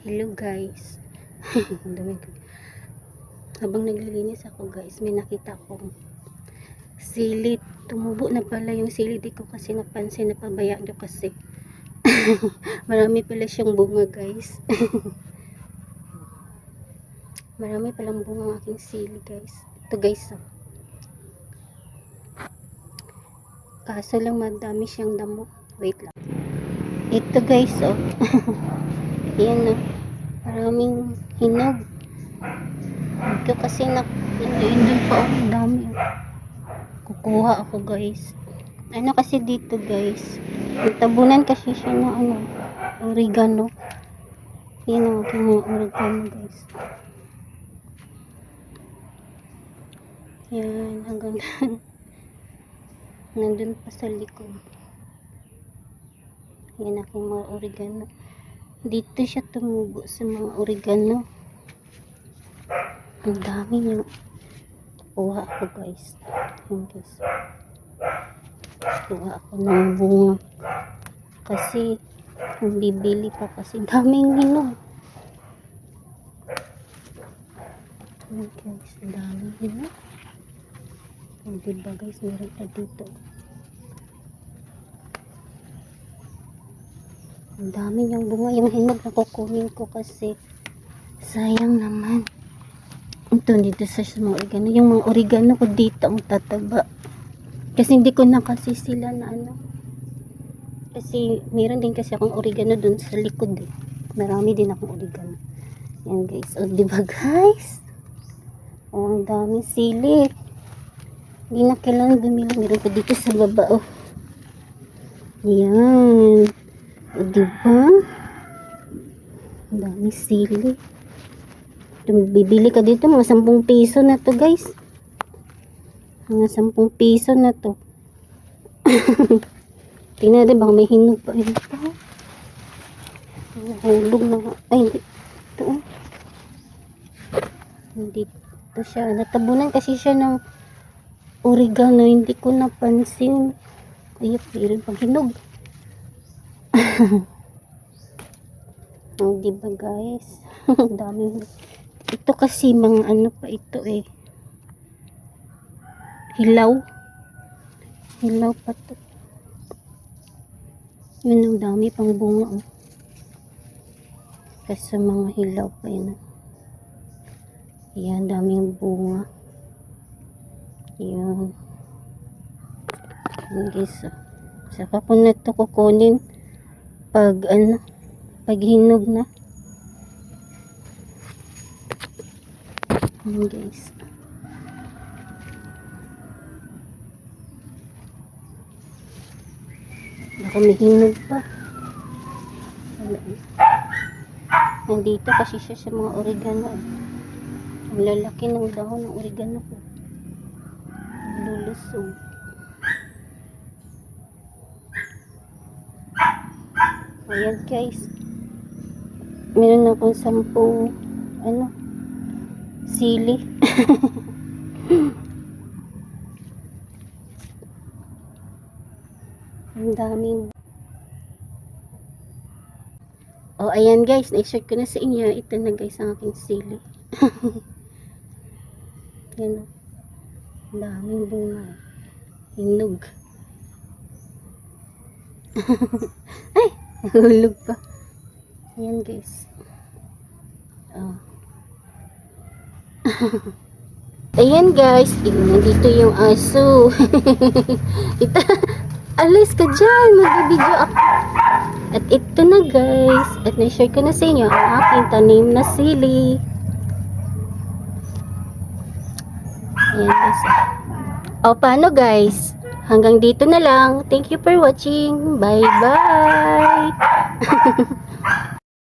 Hello guys. Ang dami ko. Habang naglilinis ako guys, may nakita akong silit. Tumubo na pala yung silit ko kasi napansin na pabayaan nyo kasi. Marami pala siyang bunga guys. Marami palang bunga ang aking sili guys. Ito guys. Kaso lang madami siyang damo. Wait lang. Ito guys oh. Ayan oh. Maraming hinog. Ito kasi indol pa ako. Ang dami. Kukuha ako guys. Ano kasi dito guys. Tabunan kasi siya ng oregano. Yan ang aking mga oregano guys. Yan. Hanggang nandun pa sa likod. Yan aking mga oregano. Dito siya tumubo sa mga oregano. Ang dami niyo. Kuha ako guys. Yan guys. Kuha ako ng bunga. Kasi bibili pa kasi daming hinog. Yan guys. Daming hinog. Diba guys, meron pa dito. Ang dami niyang bunga. Yung hinog na kukunin ko kasi sayang naman. Ito dito sa mga oregano. Yung mga oregano ko dito ang tataba. Kasi hindi ko na kasi sila na Kasi meron din kasi akong oregano dun sa likod eh. Marami din akong oregano. Yan guys. O diba guys? O ang dami sili. Hindi na kailangan bumili. Meron pa dito sa baba oh. Yan. O diba? Ang dami sili. Bibili ka dito mga 10 piso na to guys. Mga 10 piso na to. Tingnan natin baka may hinog pa. Ayun pa. Hulog na nga. Ay hindi. Ito oh. Hindi ito siya. Natabunan kasi siya ng oregano. Hindi ko napansin. Ay meron pang hinog. Oh, diba guys? Daming. Ito kasi mga pa ito eh. Hilaw. Hilaw pa to. Yun ang dami pang bunga oh. Kasi mga hilaw pa yun. Ayan, daming bunga. Ayan. Ayan guys oh. Saka ko na ito kukunin pag pag hinog na. Ayan guys. Baka may hinog pa. Nandito kasi siya sa mga oregano. Ang lalaki ng dahon ng oregano ko. Lulusog. Ayan guys. Meron akong 10 sili. Ang daming. Oh, ayan guys, na-share ko na sa inyo. Ito na guys ang aking sili. Yan. Ang daming bunga. Hinog. Ay, nahulog pa. Ayan guys. Oh. Ayan guys, nandito yung aso. Ito, alis ka dyan, mag-video ako. At ito na guys, at na-share ko na sa inyo ang aking tanim na sili. Ayan guys. O paano guys, hanggang dito na lang. Thank you for watching. Bye bye.